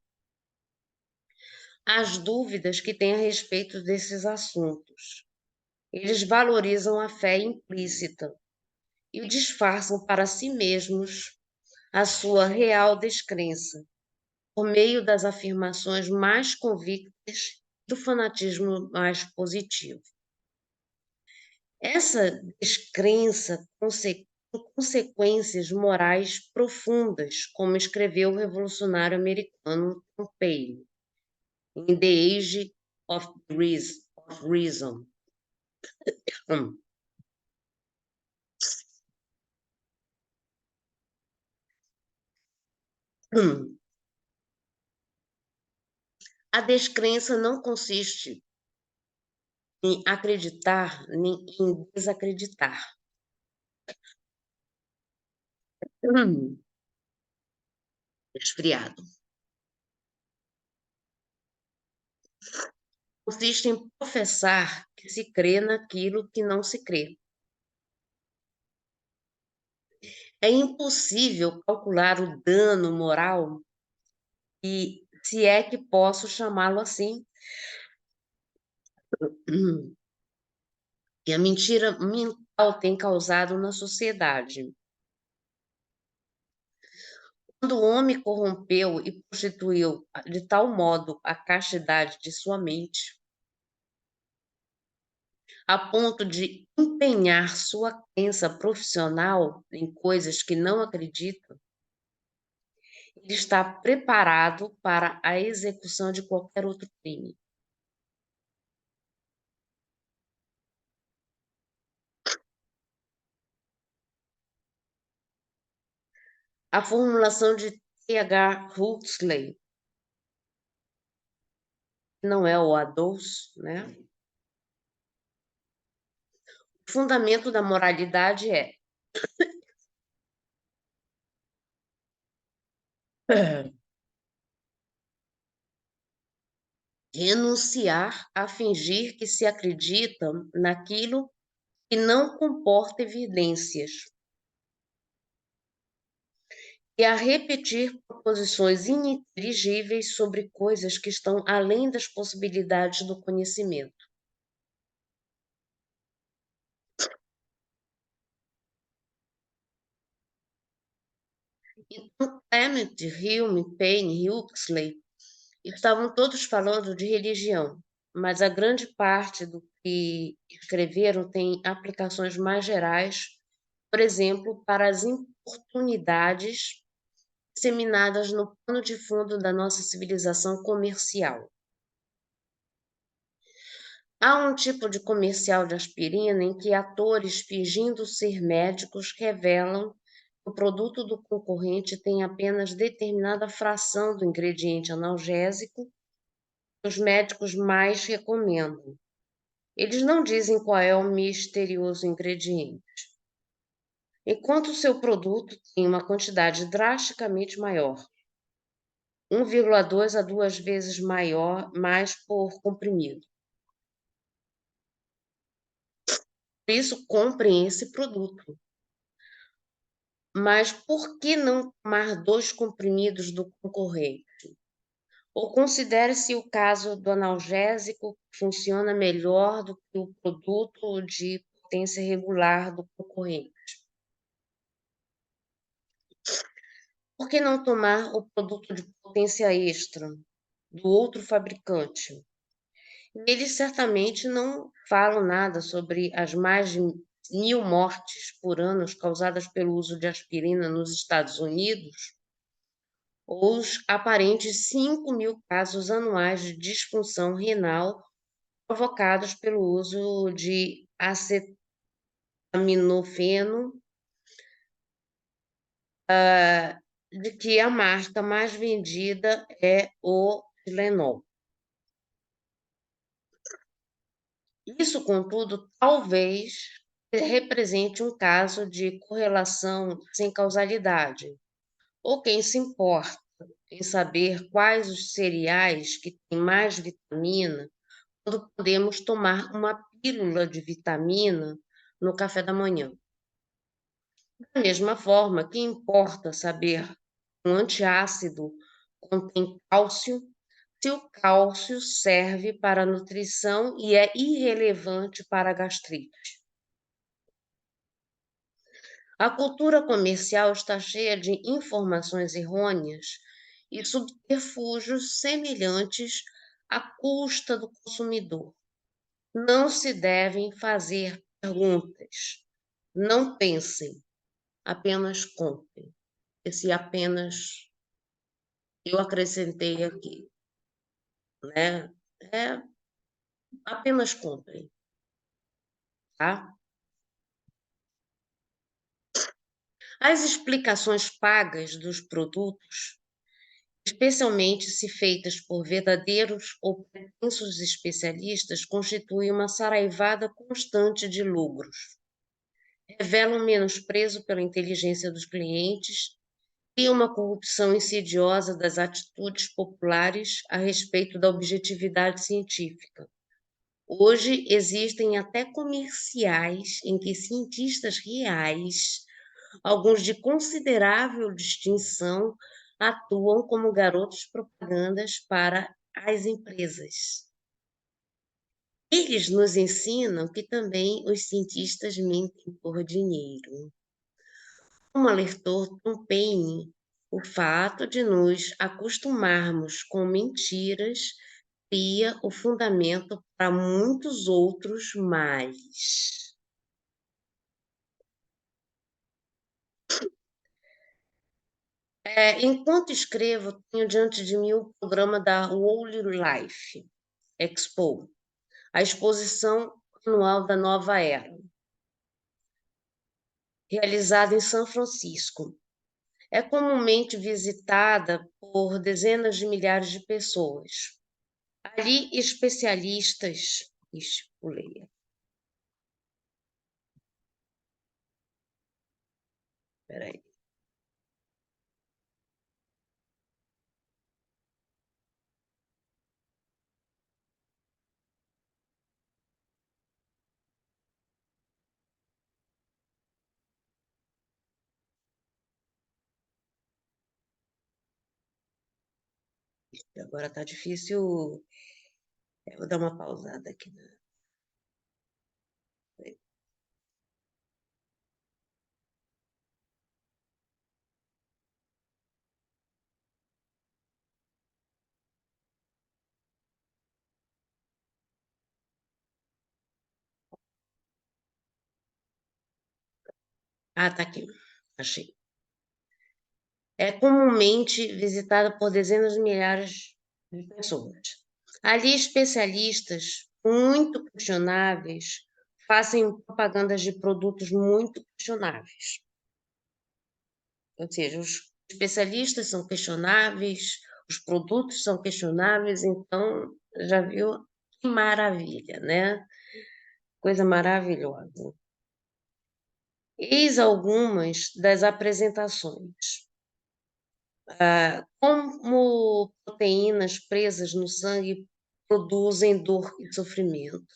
as dúvidas que têm a respeito desses assuntos. Eles valorizam a fé implícita e disfarçam para si mesmos a sua real descrença, por meio das afirmações mais convictas do fanatismo mais positivo. Essa descrença tem consequências morais profundas, como escreveu o revolucionário americano Tom Paine, em The Age of Reason. A descrença não consiste em acreditar nem em desacreditar. Resfriado. Consiste em professar que se crê naquilo que não se crê. É impossível calcular o dano moral e, se é que posso chamá-lo assim, que a mentira mental tem causado na sociedade. Quando o homem corrompeu e prostituiu de tal modo a castidade de sua mente, a ponto de empenhar sua crença profissional em coisas que não acredita, ele está preparado para a execução de qualquer outro crime. A formulação de T.H. Huxley, não é o Aldous, né? O fundamento da moralidade é renunciar a fingir que se acredita naquilo que não comporta evidências e a repetir proposições ininteligíveis sobre coisas que estão além das possibilidades do conhecimento. Então, Clement, Hume, Paine e Huxley estavam todos falando de religião, mas a grande parte do que escreveram tem aplicações mais gerais, por exemplo, para as oportunidades disseminadas no pano de fundo da nossa civilização comercial. Há um tipo de comercial de aspirina em que atores, fingindo ser médicos, revelam que o produto do concorrente tem apenas determinada fração do ingrediente analgésico que os médicos mais recomendam. Eles não dizem qual é o misterioso ingrediente. Enquanto o seu produto tem uma quantidade drasticamente maior, 1,2 a 2 vezes maior, mais por comprimido. Por isso, comprem esse produto. Mas por que não tomar 2 comprimidos do concorrente? Ou considere-se o caso do analgésico que funciona melhor do que o produto de potência regular do concorrente. Por que não tomar o produto de potência extra do outro fabricante? Eles certamente não falam nada sobre as mais de 1.000 mortes por ano causadas pelo uso de aspirina nos Estados Unidos, ou os aparentes 5.000 casos anuais de disfunção renal provocados pelo uso de acetaminofeno, de que a marca mais vendida é o Tylenol. Isso, contudo, talvez represente um caso de correlação sem causalidade, ou quem se importa em saber quais os cereais que têm mais vitamina quando podemos tomar uma pílula de vitamina no café da manhã. Da mesma forma, que importa saber que um antiácido contém cálcio, se o cálcio serve para a nutrição e é irrelevante para a gastrite. A cultura comercial está cheia de informações errôneas e subterfúgios semelhantes à custa do consumidor. Não se devem fazer perguntas. Não pensem, apenas comprem. Esse apenas eu acrescentei aqui, né? É apenas comprem, tá? As explicações pagas dos produtos, especialmente se feitas por verdadeiros ou pretensos especialistas, constituem uma saraivada constante de lucros. Revelam menosprezo pela inteligência dos clientes e uma corrupção insidiosa das atitudes populares a respeito da objetividade científica. Hoje existem até comerciais em que cientistas reais, alguns de considerável distinção, atuam como garotos propagandas para as empresas. Eles nos ensinam que também os cientistas mentem por dinheiro. Como alertou Tom Paine, O fato de nos acostumarmos com mentiras cria o fundamento para muitos outros males. Enquanto escrevo, tenho diante de mim o programa da Whole Life Expo, a exposição anual da nova era, realizada em São Francisco. É comumente visitada por dezenas de milhares de pessoas. Ali, especialistas. Ixi, pulei. Peraí. Agora está difícil. Vou dar uma pausada aqui. Ah, tá aqui. Achei. É comumente visitada por dezenas de milhares de pessoas. Ali, especialistas muito questionáveis fazem propagandas de produtos muito questionáveis. Ou seja, os especialistas são questionáveis, os produtos são questionáveis, então já viu que maravilha, né? Coisa maravilhosa. Eis algumas das apresentações. Como proteínas presas no sangue produzem dor e sofrimento.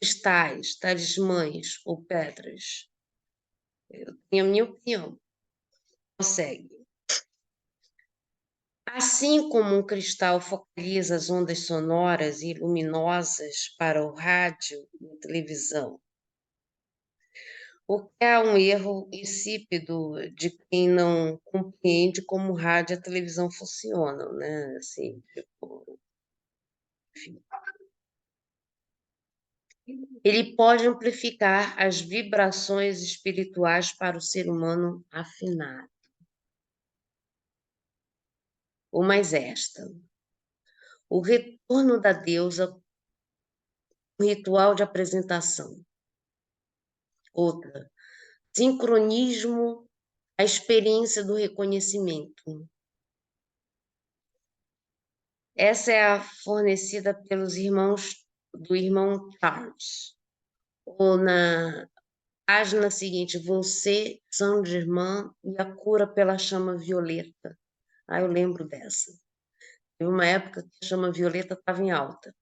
Cristais, talismãs ou pedras. Eu tenho a minha opinião. Consegue. Assim como um cristal focaliza as ondas sonoras e luminosas para o rádio e a televisão, o que é um erro insípido de quem não compreende como o rádio e a televisão funcionam, né? Assim, tipo, enfim. Ele pode amplificar as vibrações espirituais para o ser humano afinado. Ou mais esta, o retorno da deusa, um ritual de apresentação. Outra, sincronismo, a experiência do reconhecimento. Essa é a fornecida pelos irmãos do irmão Charles. Ou na página seguinte, você, São Germain e a cura pela chama violeta. Ah, eu lembro dessa. Teve uma época que a chama violeta estava em alta.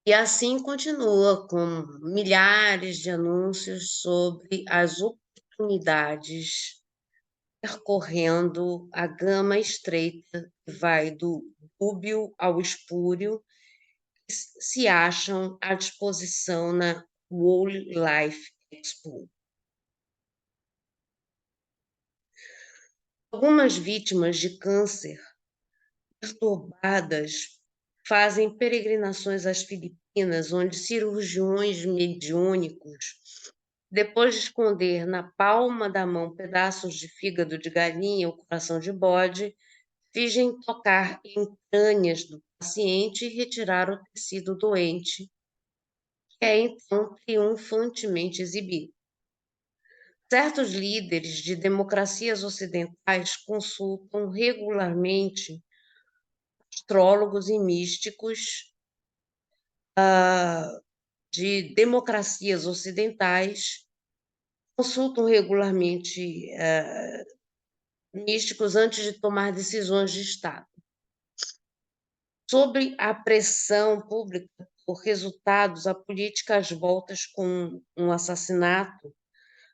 E assim continua, com milhares de anúncios sobre as oportunidades, percorrendo a gama estreita que vai do dúbio ao espúrio, que se acham à disposição na Whole Life Expo. Algumas vítimas de câncer perturbadas fazem peregrinações às Filipinas, onde cirurgiões mediúnicos, depois de esconder na palma da mão pedaços de fígado de galinha ou coração de bode, fingem tocar entranhas do paciente e retirar o tecido doente, que é então triunfantemente exibido. Certos líderes de democracias ocidentais consultam regularmente astrólogos e místicos de democracias ocidentais, consultam regularmente místicos antes de tomar decisões de Estado. Sobre a pressão pública por resultados, a política às voltas com um assassinato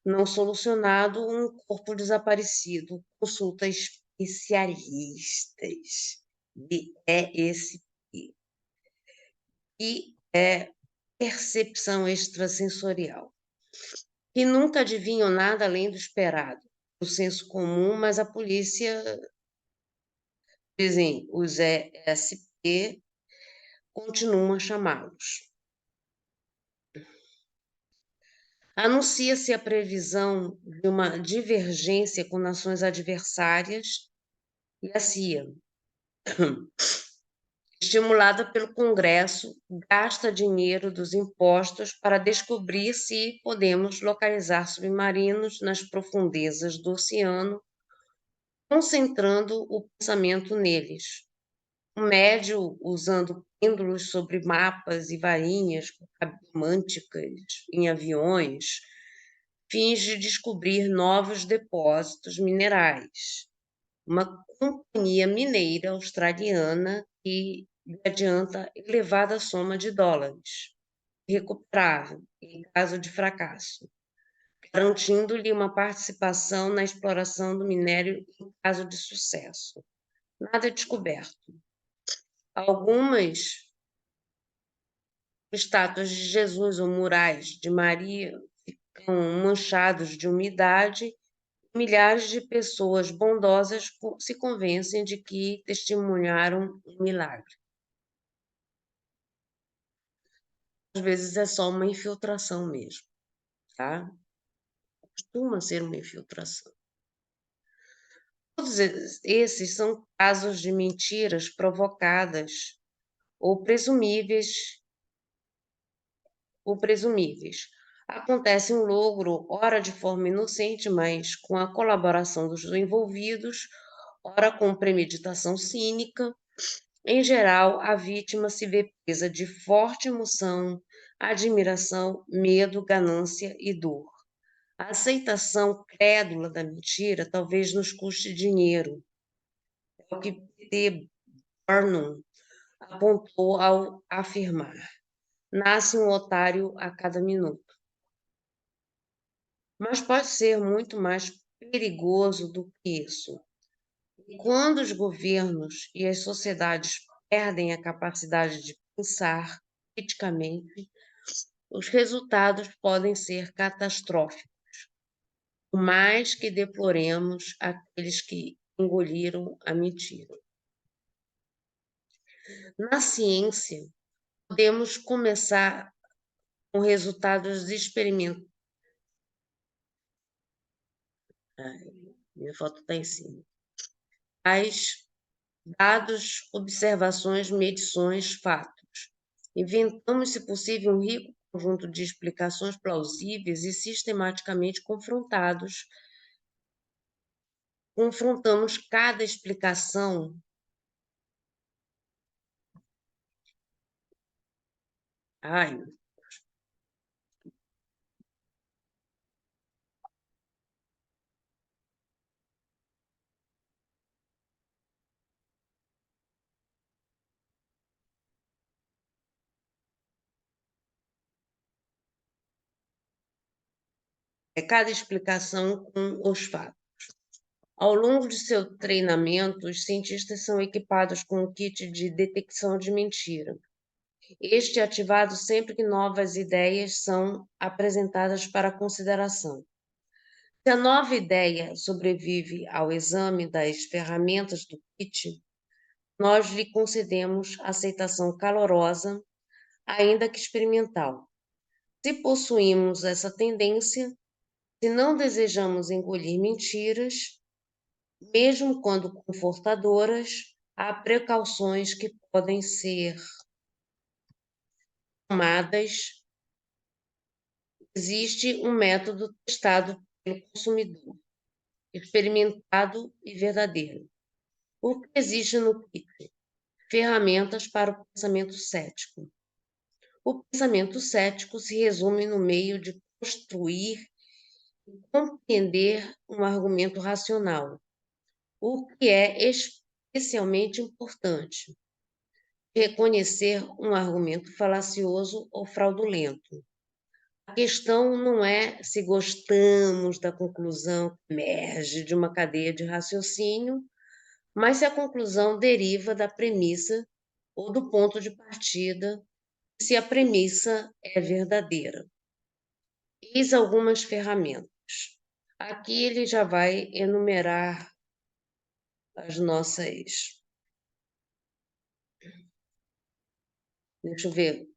não solucionado, um corpo desaparecido, consulta especialistas. E é esse e é percepção extrasensorial, que nunca adivinham nada além do esperado. do senso comum, mas a polícia, dizem os ESP, continuam a chamá-los. Anuncia-se a previsão de uma divergência com nações adversárias e a CIA, estimulada pelo Congresso, gasta dinheiro dos impostos para descobrir se podemos localizar submarinos nas profundezas do oceano, concentrando o pensamento neles. O médio, usando pêndulos sobre mapas e varinhas românticas em aviões, finge descobrir novos depósitos minerais. Uma companhia mineira australiana que lhe adianta elevada soma de dólares, recuperável em caso de fracasso, garantindo-lhe uma participação na exploração do minério em caso de sucesso. Nada é descoberto. Algumas estátuas de Jesus ou murais de Maria ficam manchados de umidade. Milhares de pessoas bondosas se convencem de que testemunharam um milagre. Às vezes é só uma infiltração mesmo, tá? Costuma ser uma infiltração. Todos esses são casos de mentiras provocadas ou presumíveis. Acontece um logro, ora de forma inocente, mas com a colaboração dos envolvidos, ora com premeditação cínica. Em geral, a vítima se vê presa de forte emoção, admiração, medo, ganância e dor. A aceitação crédula da mentira talvez nos custe dinheiro. É o que P. Barnum apontou ao afirmar: nasce um otário a cada minuto. Mas pode ser muito mais perigoso do que isso. Quando os governos e as sociedades perdem a capacidade de pensar criticamente, os resultados podem ser catastróficos. Por mais que deploremos aqueles que engoliram a mentira. Na ciência, podemos começar com resultados experimentais. Minha foto está em cima. Dados, observações, medições, fatos. Inventamos, se possível, um rico conjunto de explicações plausíveis e sistematicamente confrontamos cada explicação. Ai, cada explicação com os fatos. Ao longo de seu treinamento, os cientistas são equipados com um kit de detecção de mentira. Este é ativado sempre que novas ideias são apresentadas para consideração. Se a nova ideia sobrevive ao exame das ferramentas do kit, nós lhe concedemos aceitação calorosa, ainda que experimental. Se possuímos essa tendência, se não desejamos engolir mentiras, mesmo quando confortadoras, há precauções que podem ser tomadas. Existe um método testado pelo consumidor, experimentado e verdadeiro. O que existe no kit? Ferramentas para o pensamento cético. O pensamento cético se resume no meio de construir e compreender um argumento racional, o que é especialmente importante. Reconhecer um argumento falacioso ou fraudulento. A questão não é se gostamos da conclusão que emerge de uma cadeia de raciocínio, mas se a conclusão deriva da premissa ou do ponto de partida, se a premissa é verdadeira. Eis algumas ferramentas. Aqui ele já vai enumerar as nossas. Deixa eu ver.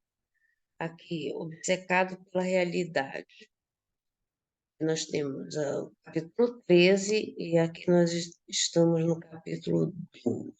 Aqui, obcecado pela realidade. Nós temos o capítulo 13 e aqui nós estamos no capítulo 12.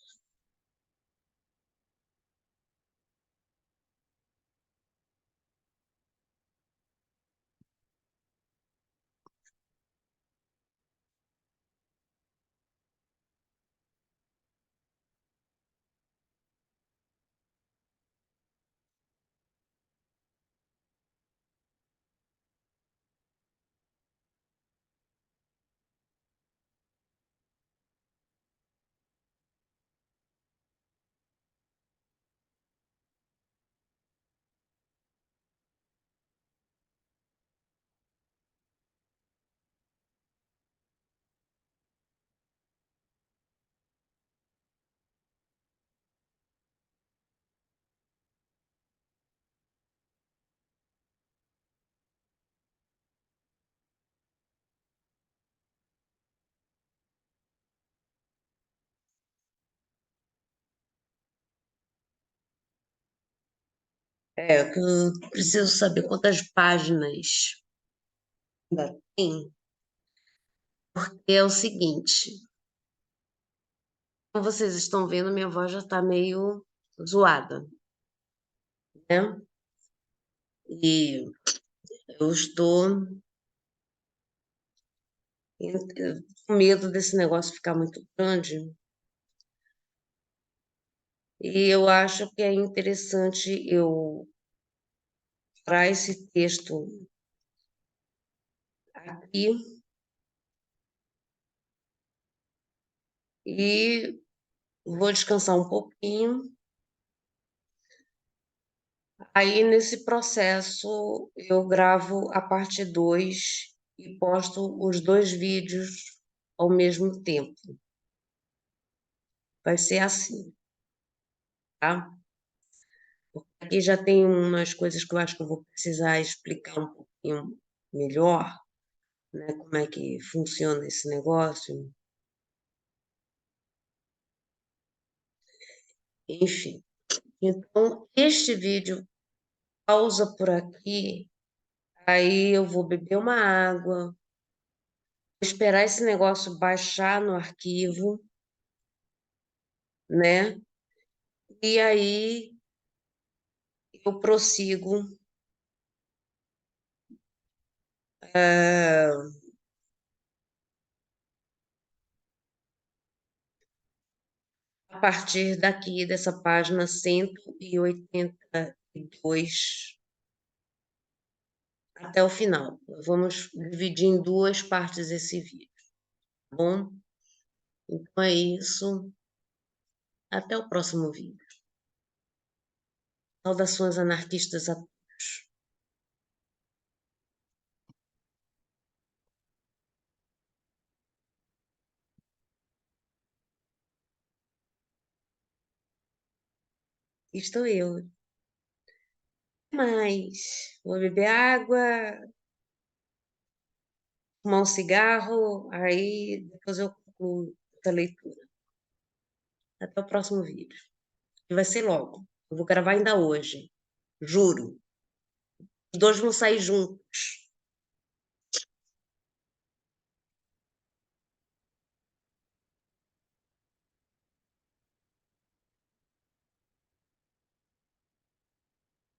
Que eu preciso saber quantas páginas ainda tem, porque é o seguinte, como vocês estão vendo, minha voz já está meio zoada, né? E eu estou com medo desse negócio ficar muito grande. E eu acho que é interessante eu parar esse texto aqui e vou descansar um pouquinho. Aí, nesse processo, eu gravo a parte 2 e posto os dois vídeos ao mesmo tempo. Vai ser assim, tá? Aqui já tem umas coisas que eu acho que eu vou precisar explicar um pouquinho melhor, né? Como é que funciona esse negócio. Enfim. Então, este vídeo pausa por aqui. Aí eu vou beber uma água, vou esperar esse negócio baixar no arquivo, né? E aí eu prossigo a partir daqui dessa página 182 até o final. Vamos dividir em duas partes esse vídeo, tá bom? Então é isso. Até o próximo vídeo. Saudações anarquistas a todos. Estou eu. Mas vou beber água, fumar um cigarro, aí depois eu concluo essa leitura. Até o próximo vídeo. Que vai ser logo. Eu vou gravar ainda hoje. Juro. Os dois vão sair juntos.